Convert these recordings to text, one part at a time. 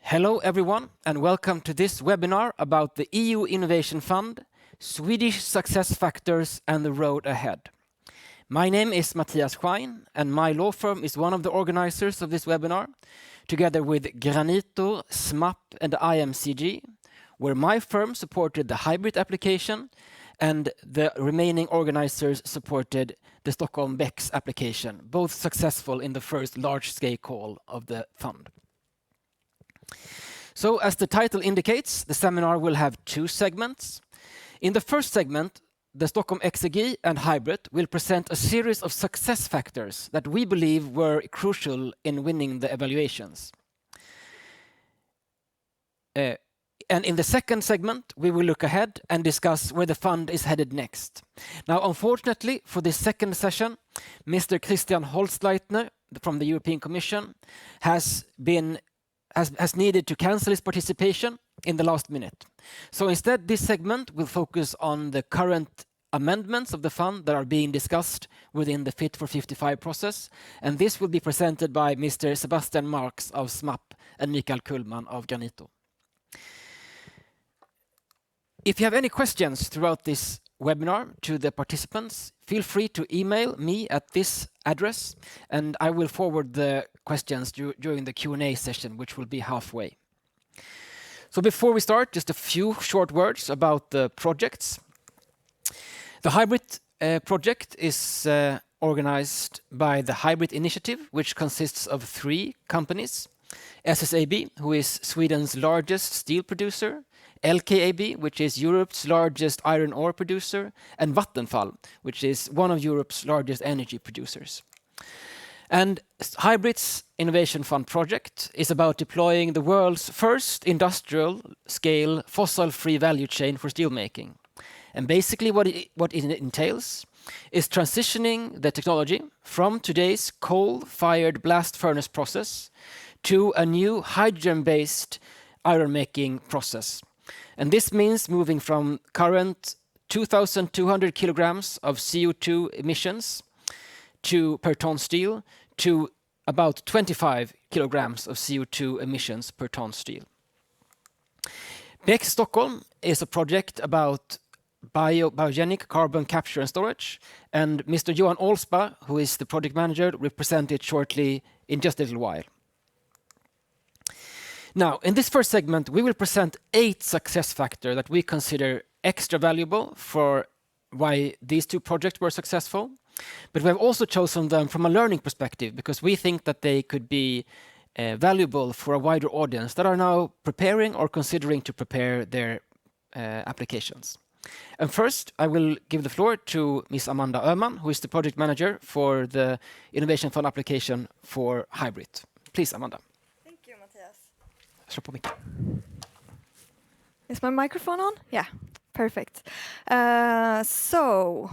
Hello everyone and welcome to this webinar about the EU Innovation Fund, Swedish success factors and the road ahead. My name is Mattias Schain and my law firm is one of the organizers of this webinar, together with Granitor, SMAPP and IMCG, where my firm supported the HYBRIT application and the remaining organizers supported the Stockholm Becks application, both successful in the first large-scale call of the fund. So, as the title indicates, the seminar will have two segments. In the first segment, the Stockholm Exergi and HYBRIT will present a series of success factors that we believe were crucial in winning the evaluations. And in the second segment, we will look ahead and discuss where the fund is headed next. Now, unfortunately, for this second session, Mr. Christian Holzleitner from the European Commission has needed to cancel his participation in the last minute. So instead, this segment will focus on the current amendments of the fund that are being discussed within the Fit for 55 process, and this will be presented by Mr. Sebastian Marx of SMAPP and Mikael Kullman of Granitor. If you have any questions throughout this webinar to the participants, feel free to email me at this address, and I will forward the questions during the Q&A session, which will be halfway. So before we start, just a few short words about the projects. The HYBRIT project is organized by the HYBRIT Initiative, which consists of 3 companies. SSAB, who is Sweden's largest steel producer, LKAB, which is Europe's largest iron ore producer, and Vattenfall, which is one of Europe's largest energy producers. And HYBRIT's Innovation Fund project is about deploying the world's first industrial-scale fossil-free value chain for steelmaking. And basically what it entails is transitioning the technology from today's coal-fired blast furnace process to a new hydrogen-based iron-making process. And this means moving from current 2,200 kilograms of CO2 emissions per ton steel to about 25 kilograms of CO2 emissions per ton steel. Becks Stockholm is a project about biogenic carbon capture and storage, and Mr. Johan Alsparr, who is the project manager, will present it shortly in just a little while. Now, in this first segment, we will present 8 success factors that we consider extra valuable for why these 2 projects were successful. But we have also chosen them from a learning perspective because we think that they could be valuable for a wider audience that are now preparing or considering to prepare their applications. And first, I will give the floor to Ms. Amanda Öhman, who is the project manager for the Innovation Fund application for HYBRIT. Please, Amanda. Is my microphone on? Yeah, perfect. So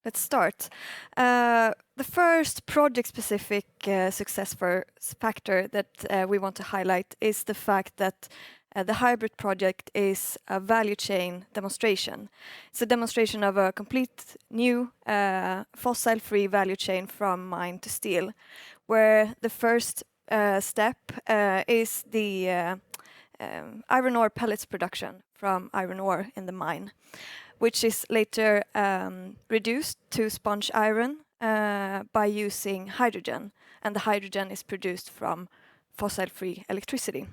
let's start. The first project-specific success factor that we want to highlight is the fact that the HYBRIT project is a value chain demonstration. It's a demonstration of a complete new fossil-free value chain from mine to steel, where the first step is the iron ore pellets production from iron ore in the mine, which is later reduced to sponge iron by using hydrogen, and the hydrogen is produced from fossil-free electricity.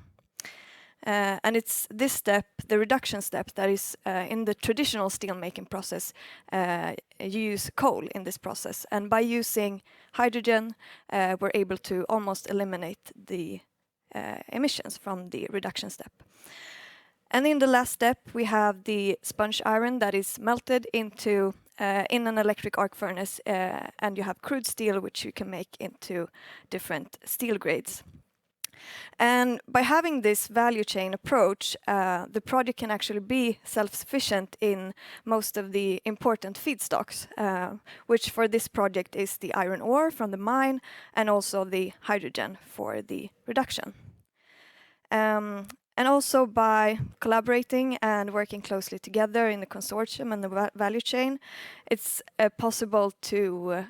And it's this step, the reduction step, that is in the traditional steelmaking process. You use coal in this process, and by using hydrogen, we're able to almost eliminate the emissions from the reduction step. And in the last step, we have the sponge iron that is melted into in an electric arc furnace, and you have crude steel, which you can make into different steel grades. And by having this value chain approach, the project can actually be self-sufficient in most of the important feedstocks, which for this project is the iron ore from the mine and also the hydrogen for the reduction. And also by collaborating and working closely together in the consortium and the value chain, it's possible to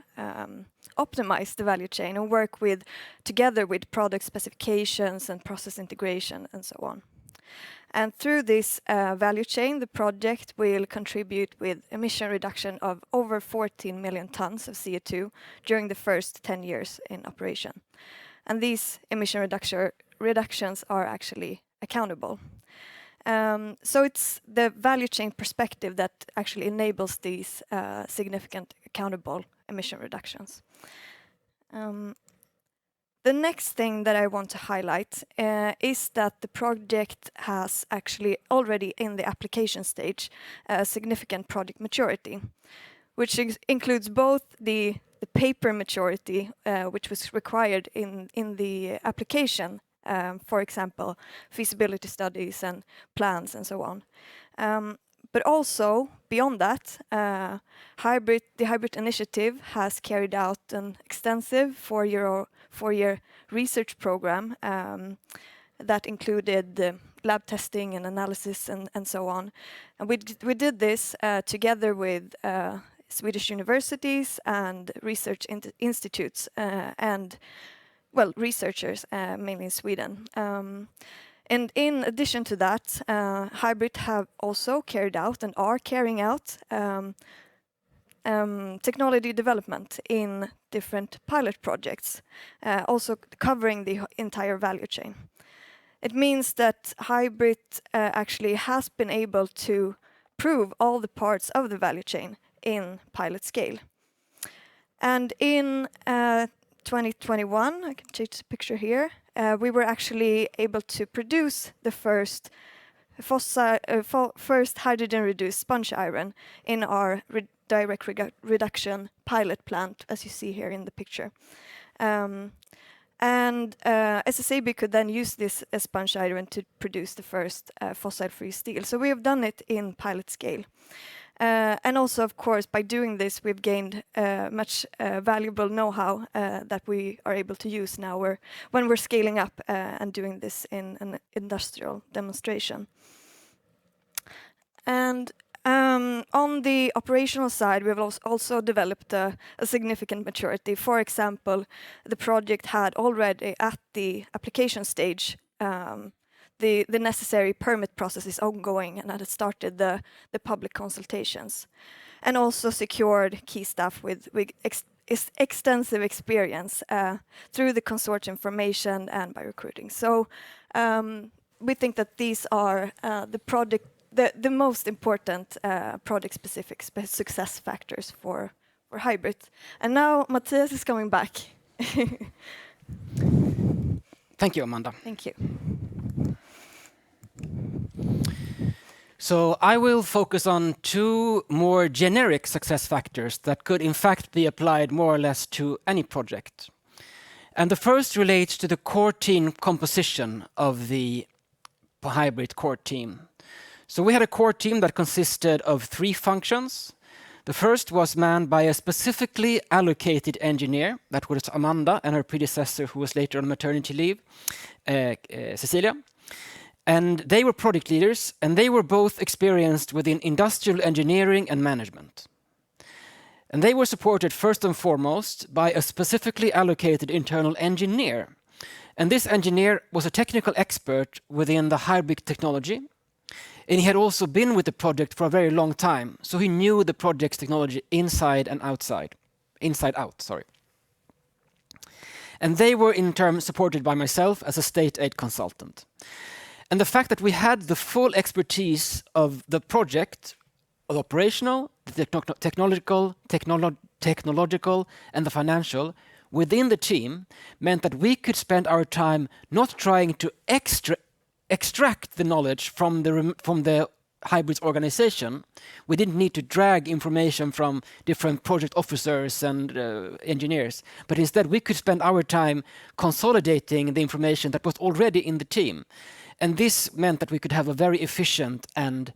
optimize the value chain and work together with product specifications and process integration and so on. And through this value chain, the project will contribute with emission reduction of over 14 million tons of CO2 during the first 10 years in operation. And these emission reductions are actually accountable. So it's the value chain perspective that actually enables these significant accountable emission reductions. The next thing that I want to highlight is that the project has actually already in the application stage a significant project maturity, which includes both the paper maturity, which was required in the application, for example, feasibility studies and plans and so on. But also, beyond that, the HYBRIT initiative has carried out an extensive four-year research program that included lab testing and analysis and so on. And we did this together with Swedish universities and research institutes and, well, researchers, mainly in Sweden. And in addition to that, HYBRIT have also carried out and are carrying out technology development in different pilot projects, also covering the entire value chain. It means that HYBRIT actually has been able to prove all the parts of the value chain in pilot scale. And in 2021, I can change the picture here, we were actually able to produce the first hydrogen-reduced sponge iron in our direct reduction pilot plant, as you see here in the picture. SSAB could then use this sponge iron to produce the first fossil-free steel. So we have done it in pilot scale. And also, of course, by doing this, we've gained much valuable know-how that we are able to use now when we're scaling up and doing this in an industrial demonstration. And on the operational side, we've also developed a significant maturity. For example, the project had already at the application stage the necessary permit process is ongoing and had started the public consultations, and also secured key staff with extensive experience through the consortium formation and by recruiting. So we think that these are the most important project-specific success factors for HYBRIT. And now Mattias is coming back. Thank you, Amanda. Thank you. So I will focus on two more generic success factors that could in fact be applied more or less to any project. And the first relates to the core team composition of the HYBRIT core team. So we had a core team that consisted of 3 functions. The first was manned by a specifically allocated engineer, that was Amanda, and her predecessor, who was later on maternity leave, Cecilia. And they were product leaders, and they were both experienced within industrial engineering and management. And they were supported first and foremost by a specifically allocated internal engineer. And this engineer was a technical expert within the HYBRIT technology. And he had also been with the project for a very long time, so he knew the project's technology inside out. And they were in turn supported by myself as a state aid consultant. And the fact that we had the full expertise of the project, the operational, the technological, and the financial within the team meant that we could spend our time not trying to extract the knowledge from the HYBRIT organization. We didn't need to drag information from different project officers and engineers, but instead we could spend our time consolidating the information that was already in the team. And this meant that we could have a very efficient and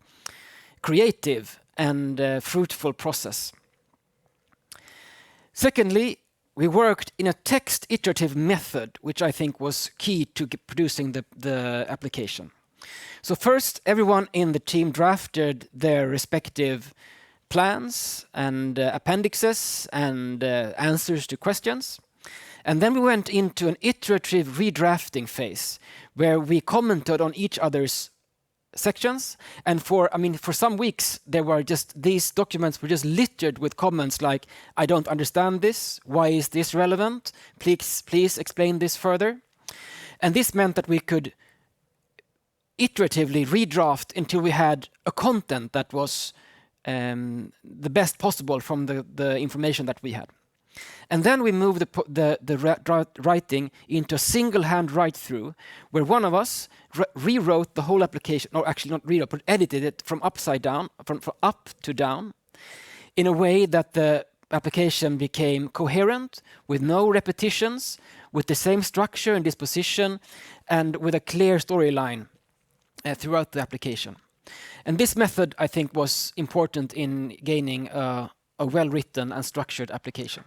creative and fruitful process. Secondly, we worked in a text iterative method, which I think was key to producing the application. So first, everyone in the team drafted their respective plans and appendixes and answers to questions. And then we went into an iterative redrafting phase where we commented on each other's sections. And for some weeks, these documents were just littered with comments like, I don't understand this. Why is this relevant? Please explain this further. And this meant that we could iteratively redraft until we had a content that was the best possible from the information that we had. And then we moved the writing into a single hand write-through, where one of us rewrote the whole application, or actually not rewrote, but edited it from upside down, from up to down, in a way that the application became coherent, with no repetitions, with the same structure and disposition, and with a clear storyline throughout the application. And this method, I think, was important in gaining a well-written and structured application.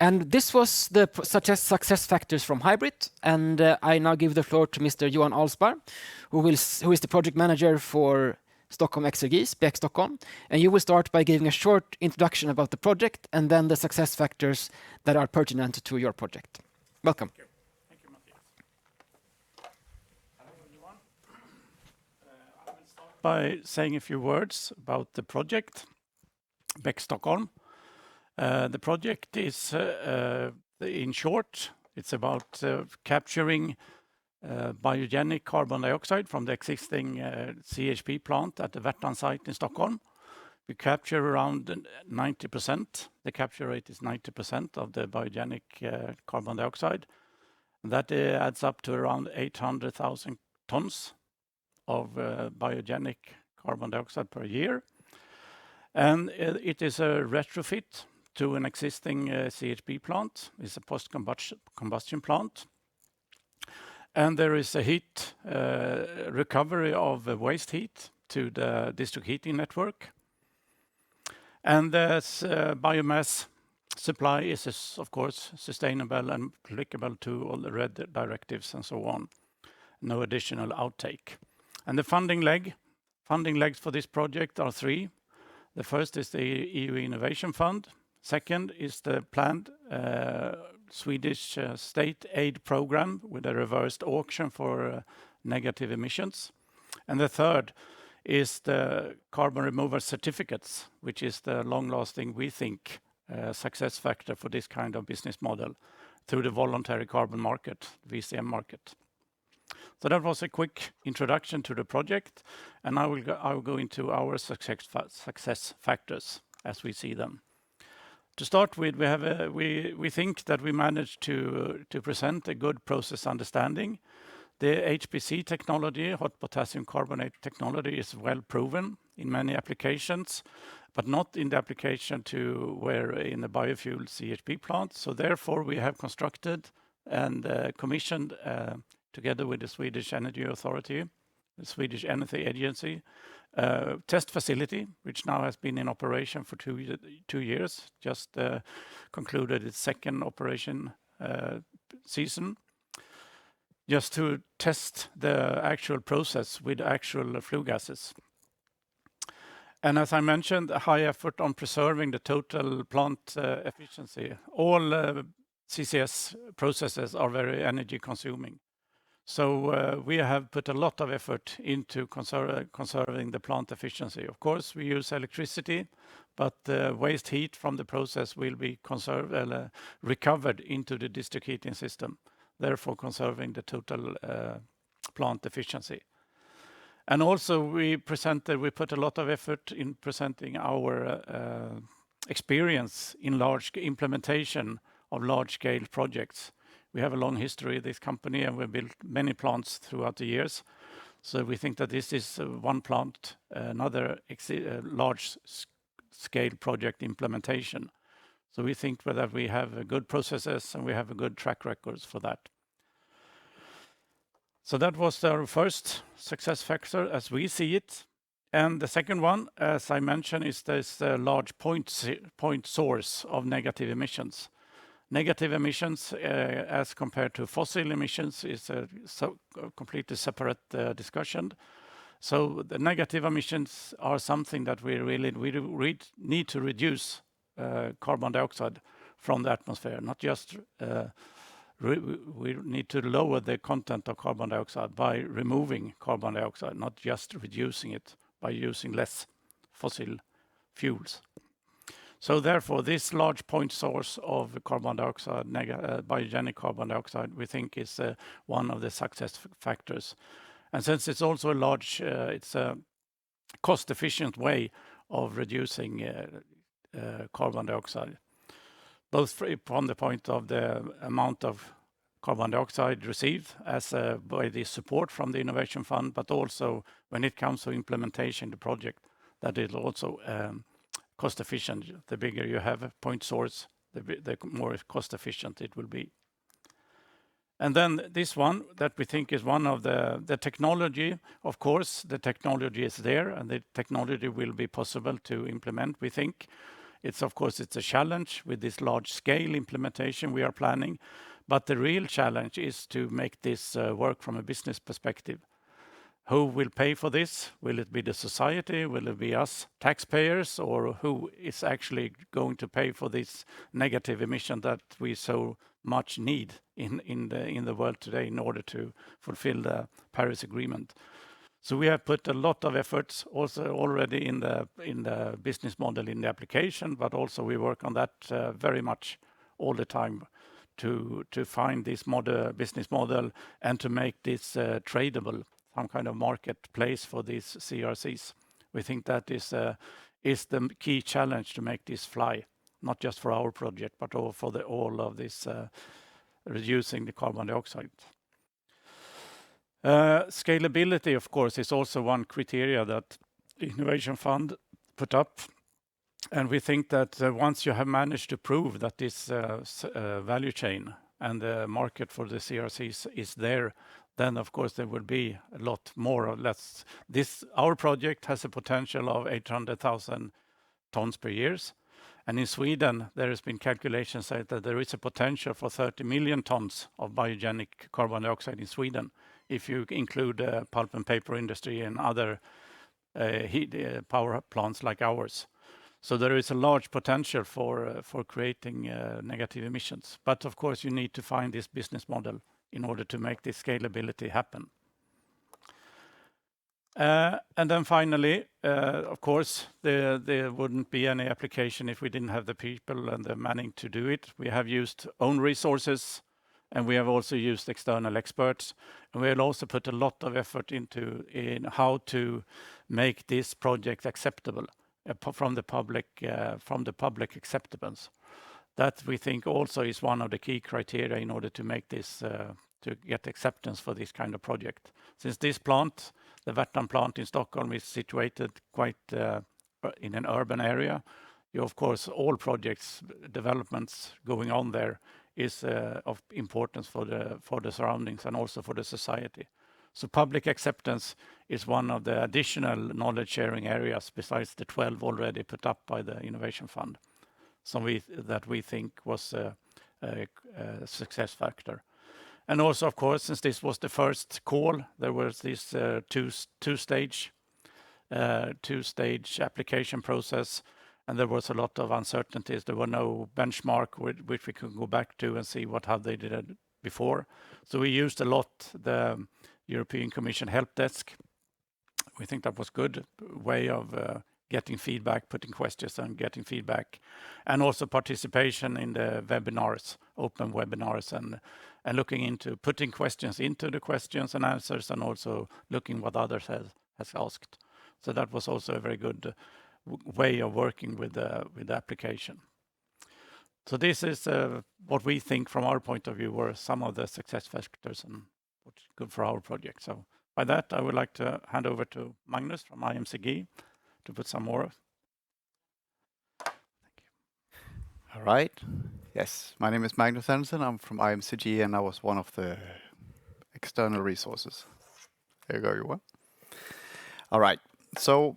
And this was the success factors from HYBRIT, and I now give the floor to Mr. Johan Alsparr, who is the project manager for Stockholm Exergi, Beccs Stockholm. And you will start by giving a short introduction about the project and then the success factors that are pertinent to your project. Welcome. Thank you, Mattias. Hello, everyone. I will start by saying a few words about the project, Beccs Stockholm. The project is, in short, it's about capturing biogenic carbon dioxide from the existing CHP plant at the Värtan site in Stockholm. We capture around 90%. The capture rate is 90% of the biogenic carbon dioxide. And that adds up to around 800,000 tons of biogenic carbon dioxide per year. And it is a retrofit to an existing CHP plant. It's a post-combustion plant. And there is a heat recovery of waste heat to the district heating network. And this biomass supply is, of course, sustainable and applicable to all the red directives and so on. No additional outtake. And the funding legs for this project are three. The first is the EU Innovation Fund. Second is the planned Swedish state aid program with a reversed auction for negative emissions. And the third is the carbon removal certificates, which is the long-lasting, we think, success factor for this kind of business model through the voluntary carbon market, VCM market. So that was a quick introduction to the project, and I will go into our success factors as we see them. To start with, we think that we managed to present a good process understanding. The HPC technology, hot potassium carbonate technology, is well proven in many applications, but not in the application to where in the biofuel CHP plant. So therefore, we have constructed and commissioned together with the Swedish Energy Authority, the Swedish Energy Agency, test facility, which now has been in operation for 2 years, just concluded its second operation season, just to test the actual process with actual flue gases. And as I mentioned, a high effort on preserving the total plant efficiency. All CCS processes are very energy consuming. So we have put a lot of effort into conserving the plant efficiency. Of course, we use electricity, but the waste heat from the process will be recovered into the district heating system, therefore conserving the total plant efficiency. And also we put a lot of effort in presenting our experience in large implementation of large-scale projects. We have a long history of this company, and we've built many plants throughout the years. So we think that this is one plant, another large-scale project implementation. So we think that we have good processes and we have a good track records for that. So that was our first success factor as we see it. And the second one, as I mentioned, is this large point source of negative emissions. Negative emissions as compared to fossil emissions is a completely separate discussion. So the negative emissions are something that we need to reduce carbon dioxide from the atmosphere, not just we need to lower the content of carbon dioxide by removing carbon dioxide, not just reducing it by using less fossil fuels. So therefore, this large point source of carbon dioxide, biogenic carbon dioxide, we think is one of the success factors. And since it's also a large, it's a cost-efficient way of reducing carbon dioxide, both from the point of the amount of carbon dioxide received as by the support from the Innovation Fund, but also when it comes to implementation, the project, that is also cost efficient. The bigger you have a point source, the more cost efficient it will be. And then this one that we think is one of the technology, of course, the technology is there and the technology will be possible to implement, we think. It's of course, it's a challenge with this large scale implementation we are planning, but the real challenge is to make this work from a business perspective. Who will pay for this? Will it be the society? Will it be us taxpayers? Or who is actually going to pay for this negative emission that we so much need in the world today in order to fulfill the Paris Agreement? So we have put a lot of efforts also already in the business model in the application, but also we work on that very much all the time to find this business model and to make this tradable, some kind of marketplace for these CRCs. We think that is the key challenge to make this fly, not just for our project, but all for all of this reducing the carbon dioxide. Scalability, of course, is also one criteria that the Innovation Fund put up. And we think that once you have managed to prove that this value chain and the market for the CRCs is there, then of course there will be a lot more or less. Our project has a potential of 800,000 tons per year. And in Sweden, there has been calculations that there is a potential for 30 million tons of biogenic carbon dioxide in Sweden, if you include pulp and paper industry and other power plants like ours. So there is a large potential for creating negative emissions. But of course, you need to find this business model in order to make this scalability happen. And then finally, of course, there wouldn't be any application if we didn't have the people and the manning to do it. We have used own resources, and we have also used external experts. And we have also put a lot of effort in how to make this project acceptable from the public acceptance. That we think also is one of the key criteria in order to make this to get acceptance for this kind of project. Since this plant, the Värtan plant in Stockholm, is situated quite in an urban area, of course, all projects, developments going on there is of importance for the surroundings and also for the society. So public acceptance is one of the additional knowledge sharing areas besides the 12 already put up by the Innovation Fund. So that we think was a success factor. And also, of course, since this was the first call, there was this two-stage application process, and there was a lot of uncertainties. There were no benchmark which we could go back to and see how they did it before. So we used a lot the European Commission help desk. We think that was good way of getting feedback, putting questions and getting feedback, and also participation in the webinars, open webinars, and looking into putting questions into the questions and answers, and also looking what others has asked. So that was also a very good way of working with the application. So this is what we think from our point of view were some of the success factors and what's good for our project. So by that, I would like to hand over to Magnus from IMCG to put some more. Thank you. All right. Yes, my name is Magnus Andersson. I'm from IMCG, and I was one of the external resources. There you go, Johan. All right. So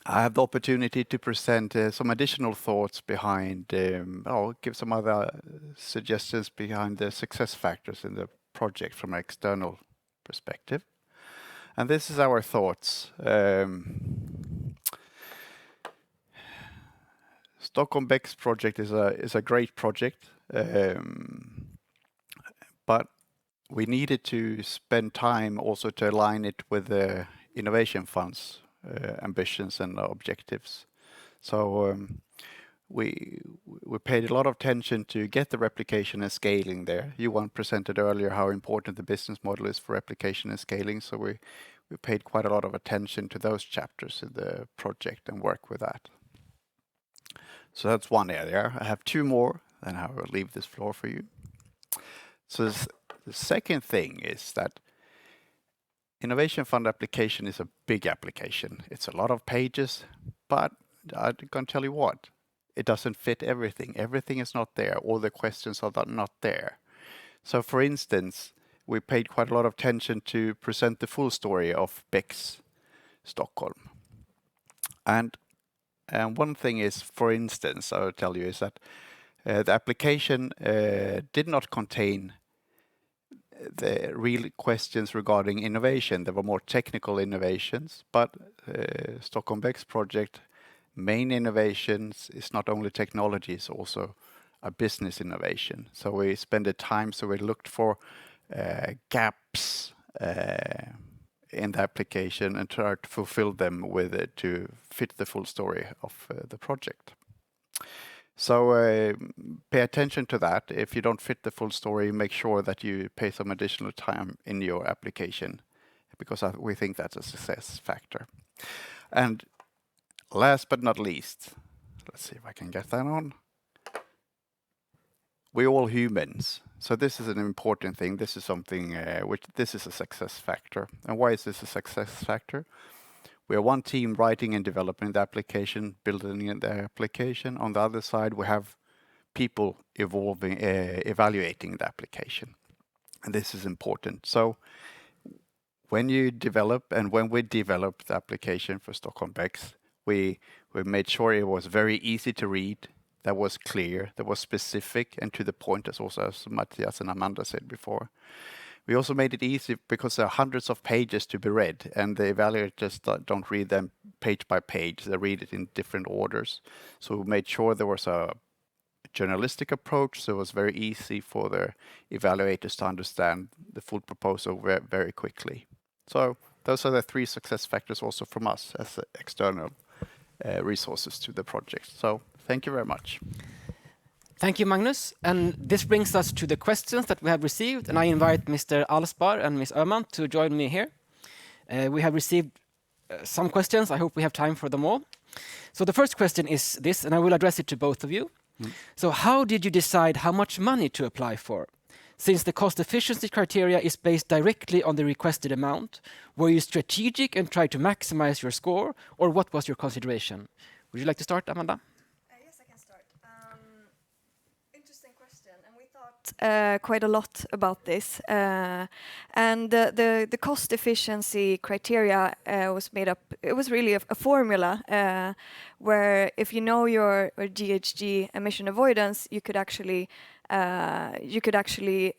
I have the opportunity to present some additional thoughts behind, I'll give some other suggestions behind the success factors in the project from an external perspective. And this is our thoughts. Stockholm Becks project is a great project, but we needed to spend time also to align it with the innovation funds ambitions and objectives. So we paid a lot of attention to get the replication and scaling there. Johan presented earlier how important the business model is for replication and scaling. So we paid quite a lot of attention to those chapters in the project and work with that. So that's one area. I have two more, then I will leave this floor for you. So the second thing is that Innovation Fund application is a big application. It's a lot of pages, but I can tell you what, it doesn't fit everything. Everything is not there. All the questions are not there. So for instance, we paid quite a lot of attention to present the full story of Becks Stockholm. And one thing is, for instance, I'll tell you, is that the application did not contain the real questions regarding innovation. There were more technical innovations, but Stockholm Becks project main innovations is not only technology, it's also a business innovation. So we spent the time, so we looked for gaps in the application and tried to fulfill them with it to fit the full story of the project. So pay attention to that. If you don't fit the full story, make sure that you pay some additional time in your application, because we think that's a success factor. And last but not least, let's see if I can get that on. We're all humans. So this is an important thing. This is something this is a success factor. And why is this a success factor? We are one team writing and developing the application, building the application. On the other side, we have people evaluating the application. And this is important. So when you develop, and when we developed the application for Stockholm Becks, we made sure it was very easy to read, that was clear, that was specific and to the point, as Mattias and Amanda said before. We also made it easy because there are hundreds of pages to be read, and the evaluators don't read them page by page. They read it in different orders. So we made sure there was a journalistic approach, so it was very easy for the evaluators to understand the full proposal very quickly. So those are the three success factors also from us as external resources to the project. So thank you very much. Thank you, Magnus. And this brings us to the questions that we have received. And I invite Mr. Alsparr and Ms. Öhman to join me here. We have received some questions. I hope we have time for them all. So the first question is this, and I will address it to both of you. So how did you decide how much money to apply for? Since the cost efficiency criteria is based directly on the requested amount, were you strategic and tried to maximize your score, or what was your consideration? Would you like to start, Amanda? Quite a lot about this, and the cost efficiency criteria was made up. It was really a formula where if you know your GHG emission avoidance, you could actually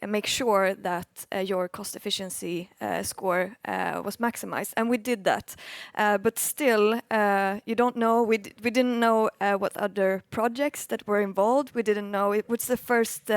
make sure that your cost efficiency score was maximized, and we did that. But still, you don't know. We didn't know what other projects that were involved. We didn't know. It was the first.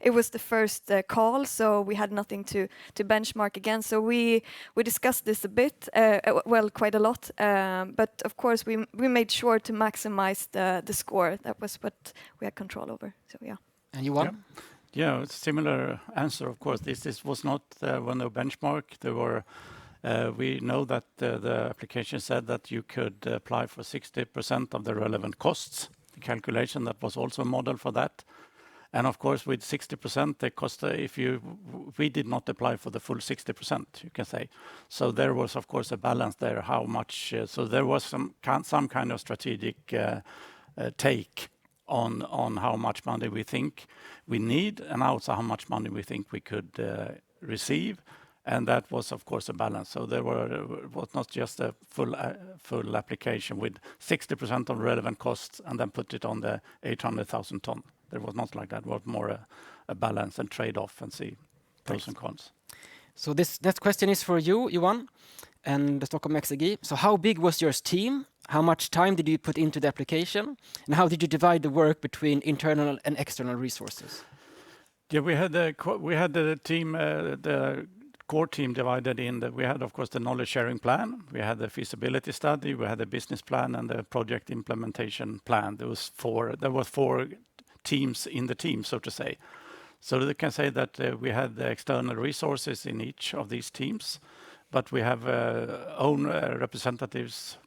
It was the first call, so we had nothing to benchmark against. So we discussed this a bit, quite a lot. But of course, we made sure to maximize the score. That was what we had control over. So yeah. And Johan? Yeah, it's a similar answer, of course. This was not no benchmark. There were, we know that the application said that you could apply for 60% of the relevant costs. The calculation, that was also a model for that. And of course, with 60%, the cost, we did not apply for the full 60%, you can say. So there was, of course, a balance there, how much, so there was some kind of strategic take on how much money we think we need, and also how much money we think we could receive. and that was, of course, a balance. So there was not just a full application with 60% of relevant costs and then put it on the 800,000 ton. There was not like that. It was more a balance and trade-off and see pros and cons. So this next question is for you, Johan, and the Stockholm Exergi. So how big was your team? How much time did you put into the application? And how did you divide the work between internal and external resources? Yeah, we had the team, the core team divided in that we had, of course, the knowledge sharing plan. We had the feasibility study. We had the business plan and the project implementation plan. There were four teams in the team, so to say. So they can say that we had the external resources in each of these teams, but we have own representatives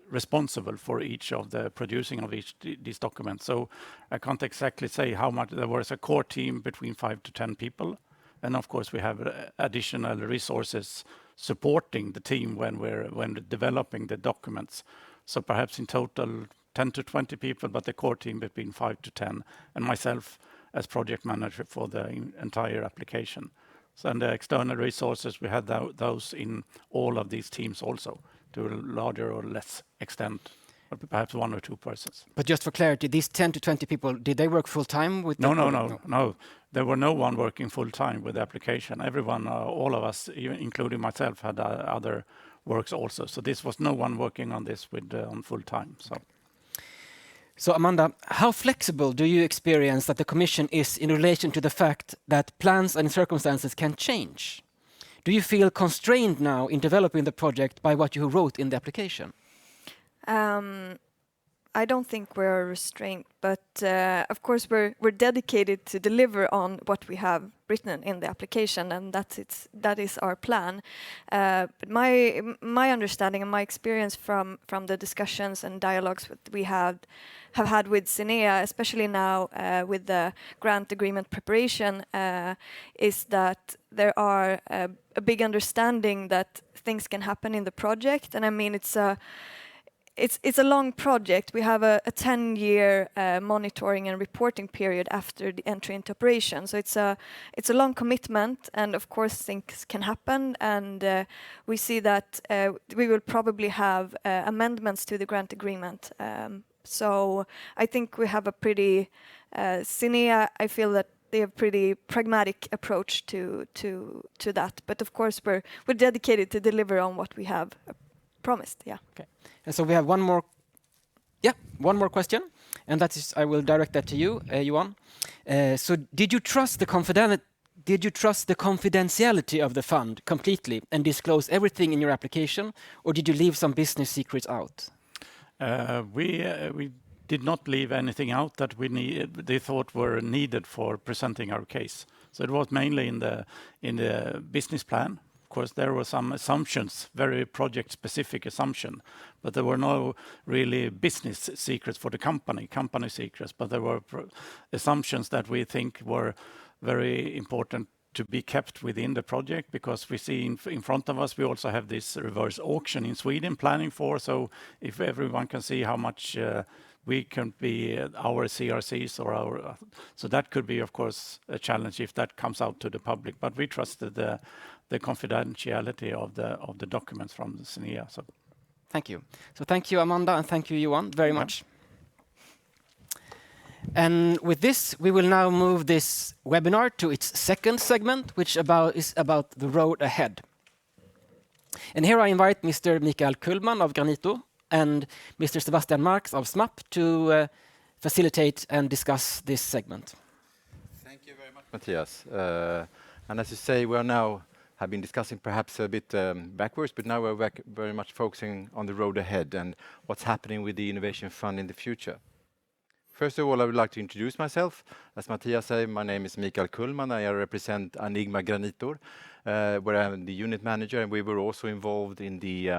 responsible for each of the producing of these documents. So I can't exactly say how much. There was a core team between 5 to 10 people, and of course we have additional resources supporting the team when developing the documents. So perhaps in total 10 to 20 people, but the core team between 5 to 10, and myself as project manager for the entire application. So and the external resources, we had those in all of these teams also, to a larger or less extent, or perhaps 1 or 2 persons. But just for clarity, these 10 to 20 people, did they work full time with? No. There were no one working full time with the application. Everyone, all of us, including myself, had other works also. So this was no one working on this on full time. So Amanda, how flexible do you experience that the Commission is in relation to the fact that plans and circumstances can change? Do you feel constrained now in developing the project by what you wrote in the application? I don't think we're restrained, but of course we're dedicated to deliver on what we have written in the application, and that is our plan. But my understanding and my experience from the discussions and dialogues that we have had with SINEA, especially now with the grant agreement preparation, is that there are a big understanding that things can happen in the project, and I mean it's a long project. We have a 10-year monitoring and reporting period after the entry into operation. So it's a long commitment, and of course things can happen. And we see that we will probably have amendments to the grant agreement. So I think we have a pretty SINEA. I feel that they have pretty pragmatic approach to that. But of course we're dedicated to deliver on what we have promised. Yeah. Okay. And so we have one more question, and that is, I will direct that to you, Johan. So did you trust the confidentiality of the fund completely and disclose everything in your application, or did you leave some business secrets out? We did not leave anything out that they thought were needed for presenting our case. So it was mainly in the business plan. Of course, there were some assumptions, very project-specific assumption, but there were no really business secrets for the company secrets, but there were assumptions that we think were very important to be kept within the project, because we see in front of us, we also have this reverse auction in Sweden planning for, so if everyone can see how much we can be our CRCs or our, so that could be, of course, a challenge if that comes out to the public, but we trusted the confidentiality of the documents from the SINEA. So. Thank you. So thank you, Amanda, and thank you, Johan, very much. And with this, we will now move this webinar to its second segment, which is about the road ahead. And here I invite Mr. Mikael Kullman of Granitor and Mr. Sebastian Marx of SMAPP to facilitate and discuss this segment. Thank you very much, Mattias. And as you say, we are now have been discussing perhaps a bit backwards, but now we're very much focusing on the road ahead and what's happening with the Innovation Fund in the future. First of all, I would like to introduce myself. As Mattias said, my name is Mikael Kullman. I represent Enigma Granitor, where I'm the unit manager, and we were also involved in the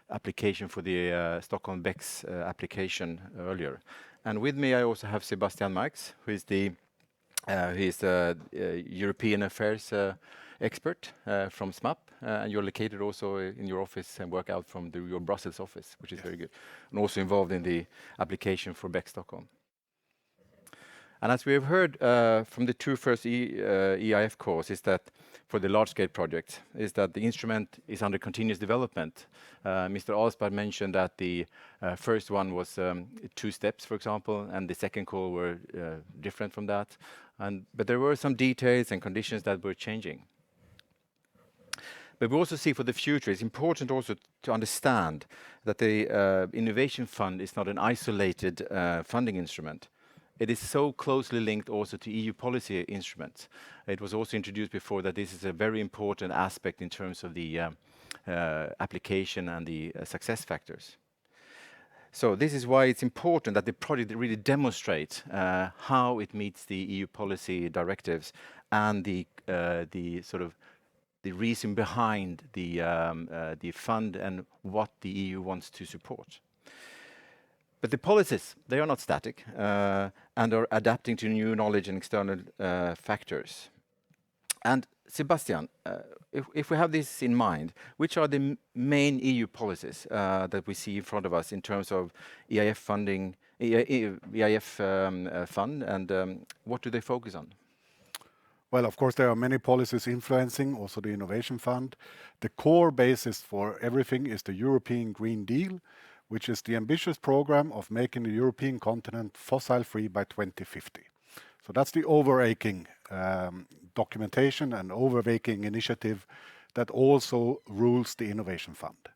application for the Stockholm Becks application earlier. And with me, I also have Sebastian Marx, who is the European affairs expert from SMAPP, and you're located also in your office and work out from your Brussels office, which is very good, and also involved in the application for Becks Stockholm. And as we have heard from the two first EIF calls, is that for the large-scale project, is that the instrument is under continuous development. Mr. Alsparr mentioned that the first one was 2 steps, for example, and the second call were different from that. But there were some details and conditions that were changing. But we also see for the future, it's important also to understand that the Innovation Fund is not an isolated funding instrument. It is so closely linked also to EU policy instruments. It was also introduced before that this is a very important aspect in terms of the application and the success factors. So this is why it's important that the project really demonstrates how it meets the EU policy directives and the sort of the reason behind the fund and what the EU wants to support. But the policies, they are not static and are adapting to new knowledge and external factors. And Sebastian, if we have this in mind, which are the main EU policies that we see in front of us in terms of EIF funding, EIF fund, and what do they focus on? Well, of course, there are many policies influencing also the Innovation Fund. The core basis for everything is the European Green Deal, which is the ambitious program of making the European continent fossil-free by 2050. So that's the overarching documentation and overarching initiative that also rules the Innovation Fund.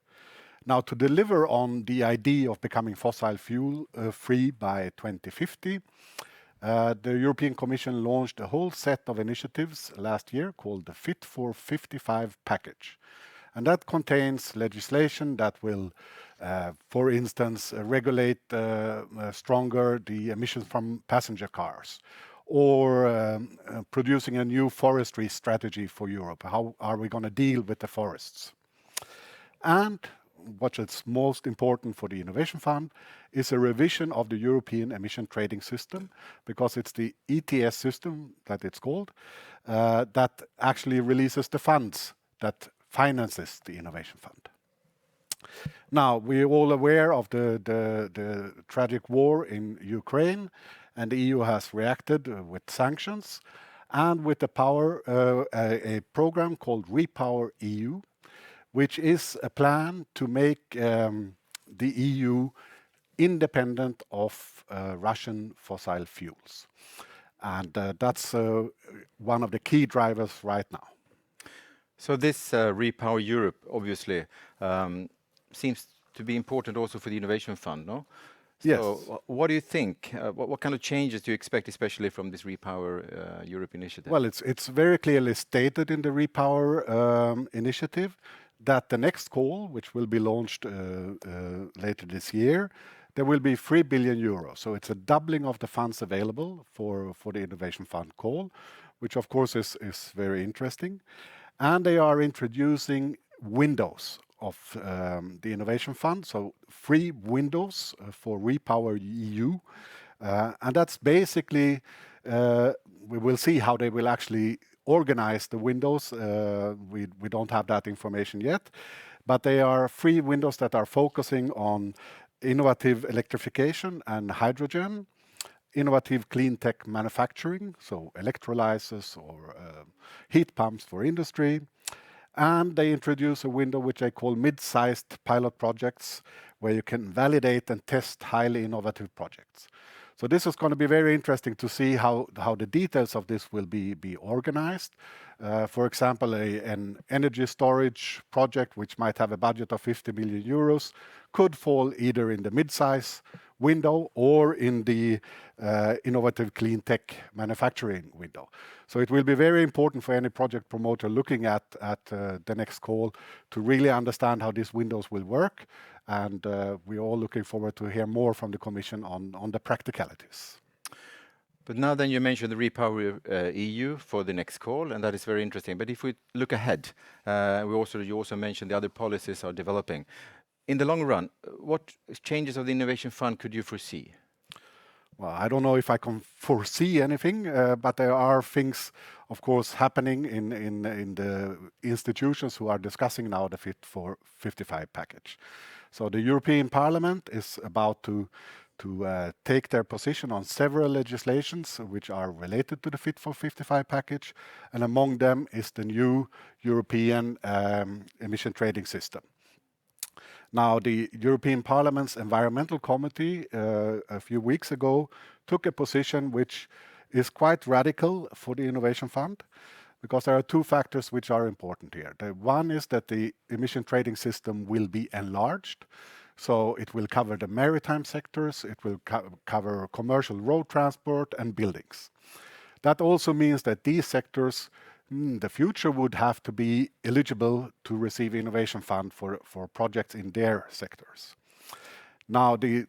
Now, to deliver on the idea of becoming fossil fuel free by 2050, the European Commission launched a whole set of initiatives last year called the Fit for 55 package. And that contains legislation that will, for instance, regulate stronger the emissions from passenger cars, or producing a new forestry strategy for Europe. How are we going to deal with the forests? And what is most important for the Innovation Fund is a revision of the European emission trading system, because it's the ETS system that it's called, that actually releases the funds that finances the Innovation Fund. Now, we're all aware of the tragic war in Ukraine, and the EU has reacted with sanctions and with the a program called Repower EU, which is a plan to make the EU independent of Russian fossil fuels. And that's one of the key drivers right now. So this Repower Europe, obviously, seems to be important also for the Innovation Fund, no? Yes. So what do you think? What kind of changes do you expect, especially from this Repower Europe initiative? Well, it's very clearly stated in the Repower initiative that the next call, which will be launched later this year, there will be 3 billion euros. So it's a doubling of the funds available for the Innovation Fund call, which of course is very interesting. And they are introducing windows of the Innovation Fund, so 3 windows for Repower EU. And that's basically, we will see how they will actually organize the windows. We don't have that information yet, but they are 3 windows that are focusing on innovative electrification and hydrogen, innovative clean tech manufacturing, so electrolyzers or heat pumps for industry. And they introduce a window which I call mid-sized pilot projects, where you can validate and test highly innovative projects. So this is going to be very interesting to see how the details of this will be organized. For example, an energy storage project, which might have a budget of 50 million euros, could fall either in the mid-size window or in the innovative clean tech manufacturing window. So it will be very important for any project promoter looking at the next call to really understand how these windows will work. And we're all looking forward to hear more from the Commission on the practicalities. But now then you mentioned the Repower EU for the next call, and that is very interesting. But if we look ahead, you also mentioned the other policies are developing. In the long run, what changes of the Innovation Fund could you foresee? Well, I don't know if I can foresee anything, but there are things, of course, happening in the institutions who are discussing now the Fit for 55 package. So the European Parliament is about to take their position on several legislations which are related to the Fit for 55 package, and among them is the new European emission trading system. Now, the European Parliament's Environmental Committee a few weeks ago took a position which is quite radical for the Innovation Fund, because there are two factors which are important here. The one is that the emission trading system will be enlarged, so it will cover the maritime sectors, it will cover commercial road transport and buildings. That also means that these sectors in the future would have to be eligible to receive Innovation Fund for projects in their sectors. Now, the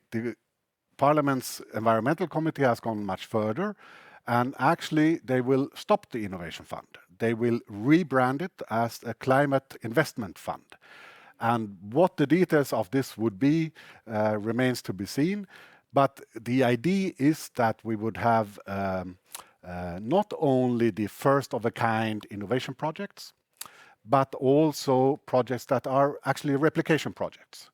Parliament's Environmental Committee has gone much further, and actually they will stop the Innovation Fund. They will rebrand it as a Climate Investment Fund. And what the details of this would be remains to be seen. But the idea is that we would have not only the first of a kind innovation projects, but also projects that are actually replication projects.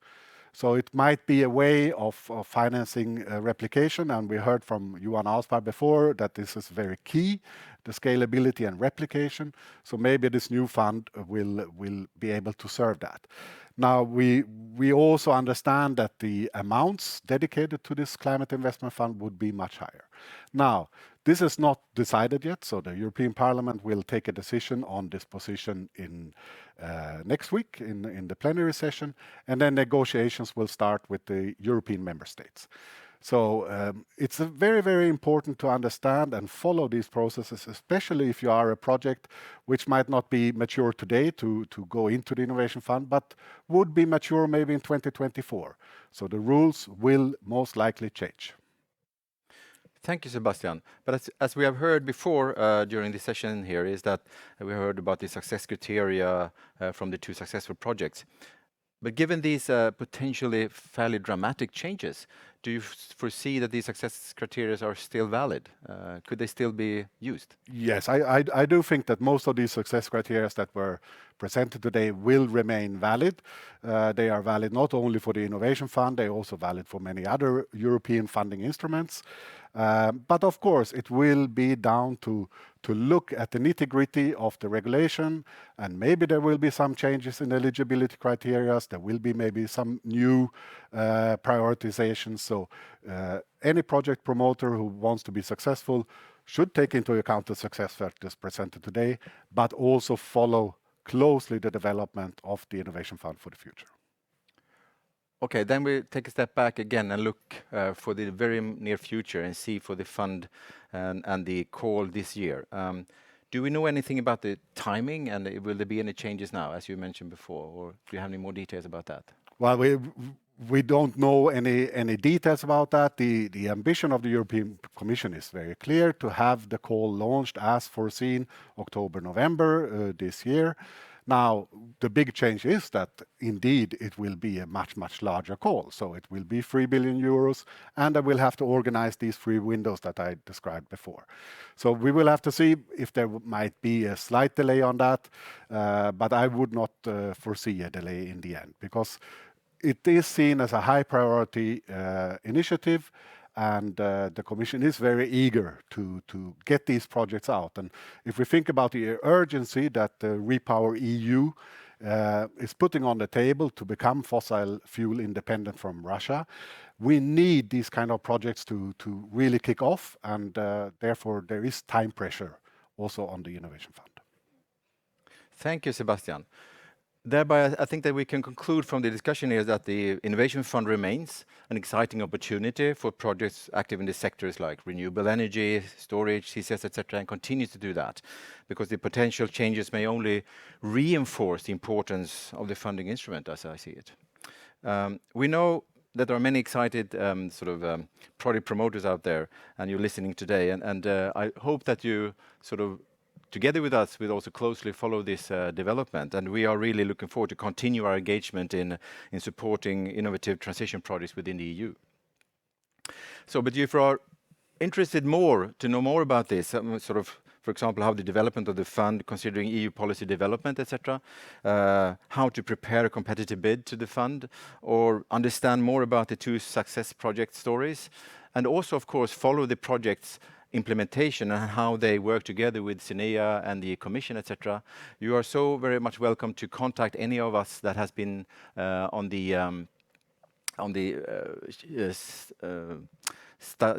So it might be a way of financing replication, and we heard from Johan Alsparr before that this is very key, the scalability and replication. So maybe this new fund will be able to serve that. Now, we also understand that the amounts dedicated to this climate investment fund would be much higher. Now, this is not decided yet, so the European Parliament will take a decision on this position in next week in the plenary session, and then negotiations will start with the European member states. So it's very, very important to understand and follow these processes, especially if you are a project which might not be mature today to go into the Innovation Fund, but would be mature maybe in 2024. So the rules will most likely change. Thank you, Sebastian. But as we have heard before during the session here, is that we heard about the success criteria from the two successful projects. But given these potentially fairly dramatic changes, do you foresee that these success criteria are still valid? Could they still be used? Yes, I do think that most of these success criteria that were presented today will remain valid. They are valid not only for the Innovation Fund, they are also valid for many other European funding instruments. But of course, it will be down to look at the nitty-gritty of the regulation, and maybe there will be some changes in eligibility criteria. There will be maybe some new prioritizations. So any project promoter who wants to be successful should take into account the success factors presented today, but also follow closely the development of the Innovation Fund for the future. Okay, then we take a step back again and look for the very near future and see for the fund and the call this year. Do we know anything about the timing, and will there be any changes now, as you mentioned before, or do you have any more details about that? Well, we don't know any details about that. The ambition of the European Commission is very clear, to have the call launched as foreseen October, November this year. Now, the big change is that indeed it will be a much, much larger call. So it will be 3 billion euros, and I will have to organize these 3 windows that I described before. So we will have to see if there might be a slight delay on that, but I would not foresee a delay in the end, because it is seen as a high priority initiative, and the Commission is very eager to get these projects out. And if we think about the urgency that Repower EU is putting on the table to become fossil fuel independent from Russia, we need these kind of projects to really kick off, and therefore there is time pressure also on the Innovation Fund. Thank you, Sebastian. Thereby, I think that we can conclude from the discussion here that the Innovation Fund remains an exciting opportunity for projects active in the sectors like renewable energy, storage, CCS, etc., and continues to do that, because the potential changes may only reinforce the importance of the funding instrument, as I see it. We know that there are many excited project promoters out there, and you're listening today, and I hope that you together with us, we'll also closely follow this development, and we are really looking forward to continue our engagement in supporting innovative transition projects within the EU. So, but if you are interested to know more about this, for example, how the development of the fund, considering EU policy development, etc., how to prepare a competitive bid to the fund, or understand more about the 2 success project stories, and also, of course, follow the project's implementation and how they work together with SINEA and the Commission, etc. You are so very much welcome to contact any of us that has been on the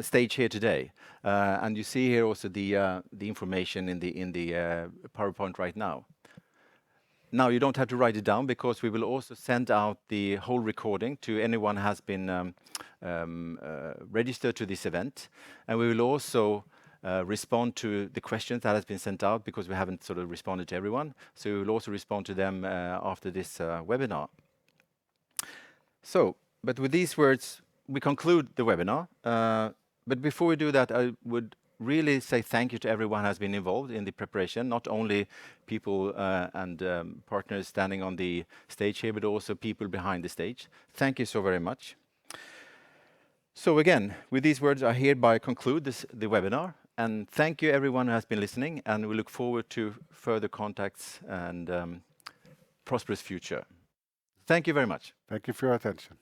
stage here today, and you see here also the information in the PowerPoint right now. Now you don't have to write it down because we will also send out the whole recording to anyone who has been registered to this event, and we will also respond to the questions that has been sent out because we haven't sort of responded to everyone. So we will also respond to them after this webinar. So, but with these words, we conclude the webinar. But before we do that, I would really say thank you to everyone who has been involved in the preparation, not only people and partners standing on the stage here, but also people behind the stage. Thank you so very much. So again, with these words, I hereby conclude the webinar. And thank you everyone who has been listening, and we look forward to further contacts and prosperous future. Thank you very much. Thank you for your attention.